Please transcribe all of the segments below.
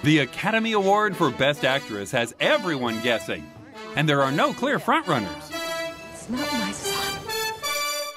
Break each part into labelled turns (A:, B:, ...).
A: The Academy Award for Best Actress has everyone guessing, and there are no clear frontrunners.
B: It's not my son.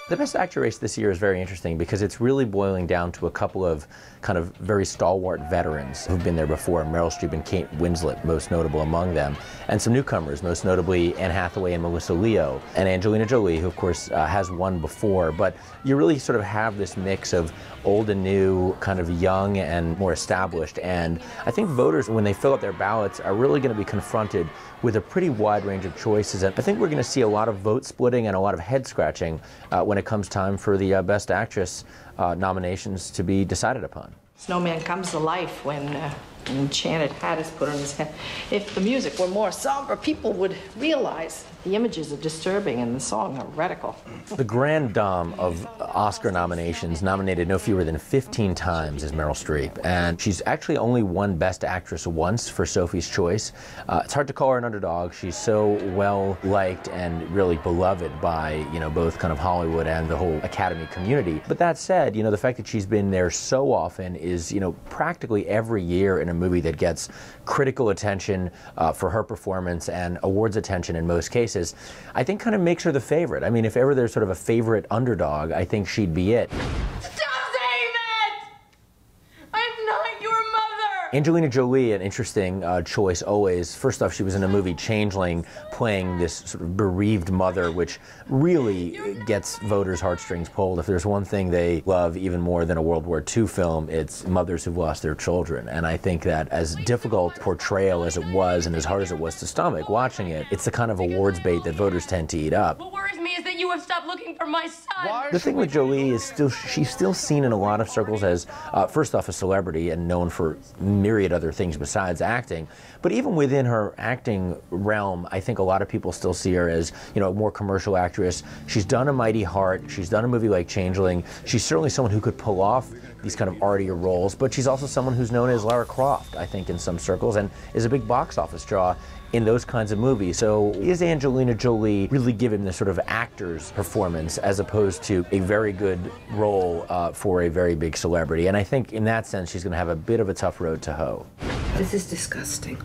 C: The Best Actor race this year is very interesting because it's really boiling down to a couple of kind of very stalwart veterans who've been there before, Meryl Streep and Kate Winslet, most notable among them, and some newcomers, most notably Anne Hathaway and Melissa Leo, and Angelina Jolie, who of course has won before. But you really sort of have this mix of old and new, kind of young and more established, and I think voters, when they fill out their ballots, are really going to be confronted with a pretty wide range of choices, and I think we're going to see a lot of vote splitting and a lot of head scratching when it comes time for the Best Actress nominations to be decided upon.
D: Snowman comes to life when an enchanted hat is put on his head. If the music were more somber, people would realize the images are disturbing and the song are radical.
C: The grand dame of Oscar nominations, nominated no fewer than 15 times, is Meryl Streep, and she's actually only won Best Actress once for Sophie's Choice. It's hard to call her an underdog. She's so well liked and really beloved by, you know, both kind of Hollywood and the whole Academy community. But that said, you know, the fact that she's been there so often is, you know, practically every year in a movie that gets critical attention for her performance and awards attention in most cases, I think kind of makes her the favorite. I mean, if ever there's sort of a favorite underdog, I think she'd be it. Angelina Jolie, an interesting choice always. First off, she was in a movie, Changeling, playing this sort of bereaved mother, which really gets voters' heartstrings pulled. If there's one thing they love even more than a World War II film, it's mothers who've lost their children. And I think that as difficult portrayal as it was and as hard as it was to stomach watching it, it's the kind of awards bait that voters tend to eat up.
B: What worries me is that you have stopped looking for my son.
C: The thing with Jolie is she's still seen in a lot of circles as, first off, a celebrity and known for myriad other things besides acting. But even within her acting realm, I think a lot of people still see her as, you know, a more commercial actress. She's done A Mighty Heart. She's done a movie like Changeling. She's certainly someone who could pull off these kind of artier roles, but she's also someone who's known as Lara Croft, I think, in some circles, and is a big box office draw in those kinds of movies. So is Angelina Jolie really given this sort of actor's performance as opposed to a very good role for a very big celebrity? And I think in that sense, she's going to have a bit of a tough road to hoe.
E: This is disgusting.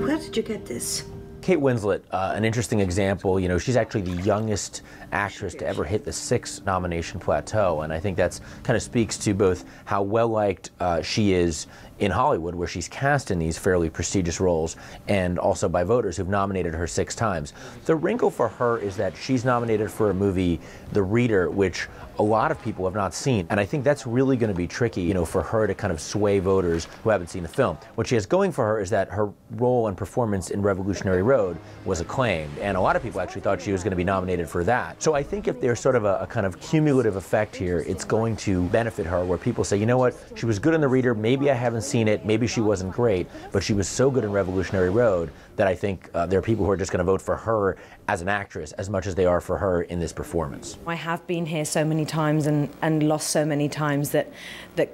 E: Where did you get this?
C: Kate Winslet, an interesting example. You know, she's actually the youngest actress to ever hit the 6 nomination plateau, and I think that's kind of speaks to both how well liked she is in Hollywood, where she's cast in these fairly prestigious roles, and also by voters who've nominated her 6 times. The wrinkle for her is that she's nominated for a movie, The Reader, which a lot of people have not seen, and I think that's really going to be tricky, you know, for her to kind of sway voters who haven't seen the film. What she has going for her is that her role and performance in Revolutionary Road was acclaimed, and a lot of people actually thought she was going to be nominated for that. So I think if there's sort of a kind of cumulative effect here, it's going to benefit her, where people say, you know what, she was good in The Reader, maybe I haven't seen it, maybe she wasn't great, but she was so good in Revolutionary Road that I think there are people who are just going to vote for her as an actress as much as they are for her in this performance.
F: I have been here so many times and lost so many times that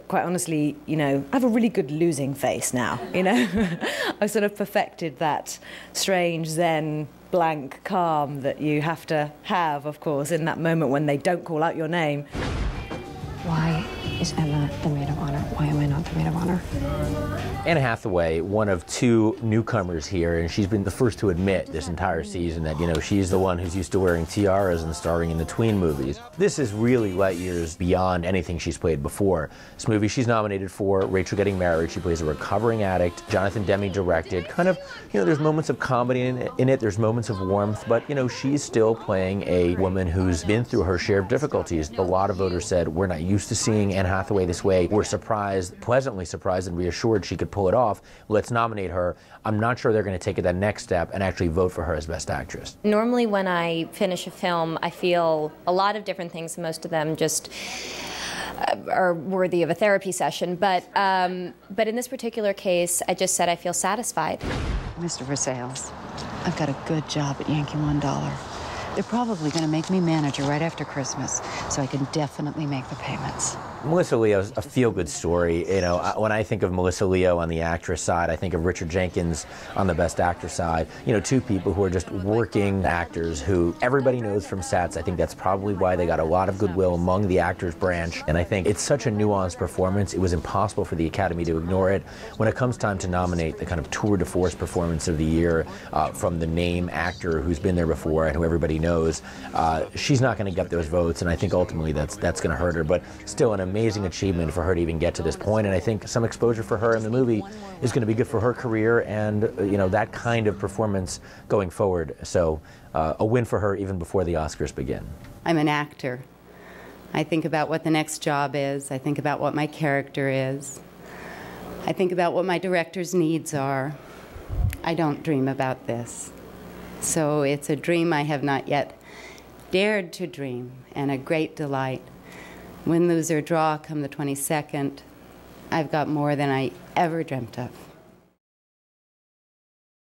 F: quite honestly, you know, I have a really good losing face now, you know. I've sort of perfected that strange zen blank calm that you have to have, of course, in that moment when they don't call out your name.
G: Why is Emma the maid of honor? Why am I not the maid of honor?
C: Anne Hathaway, one of 2 newcomers here, and she's been the first to admit this entire season that, you know, she's the one who's used to wearing tiaras and starring in the tween movies. This is really light years beyond anything she's played before. This movie she's nominated for, Rachel Getting Married, she plays a recovering addict. Jonathan Demme directed. Kind of, you know, there's moments of comedy in it, there's moments of warmth, but, you know, she's still playing a woman who's been through her share of difficulties. A lot of voters said, we're not used to seeing Anne Hathaway this way. We're surprised, pleasantly surprised and reassured she could pull it off. Let's nominate her. I'm not sure they're going to take it that next step and actually vote for her as Best Actress.
H: Normally when I finish a film, I feel a lot of different things. Most of them just are worthy of a therapy session. But in this particular case, I just said I feel satisfied.
I: Mr. Versailles, I've got a good job at Yankee $1. They're probably going to make me manager right after Christmas. so I can definitely make the payments.
C: Melissa Leo's a feel-good story. You know, when I think of Melissa Leo on the actress side, I think of Richard Jenkins on the Best Actor side. You know, two people who are just working actors who everybody knows from sets. I think that's probably why they got a lot of goodwill among the actors branch. And I think it's such a nuanced performance. It was impossible for the Academy to ignore it. When it comes time to nominate the kind of tour de force performance of the year from the name actor who's been there before and who everybody knows, she's not going to get those votes. And I think ultimately that's going to hurt her. But still an amazing achievement for her to even get to this point, and I think some exposure for her in the movie is going to be good for her career and you know, that kind of performance going forward. So a win for her even before the Oscars begin.
J: I'm an actor. I think about what the next job is. I think about what my character is. I think about what my director's needs are. I don't dream about this. So it's a dream I have not yet dared to dream, and a great delight. Win, lose, or draw come the 22nd, I've got more than I ever dreamt of.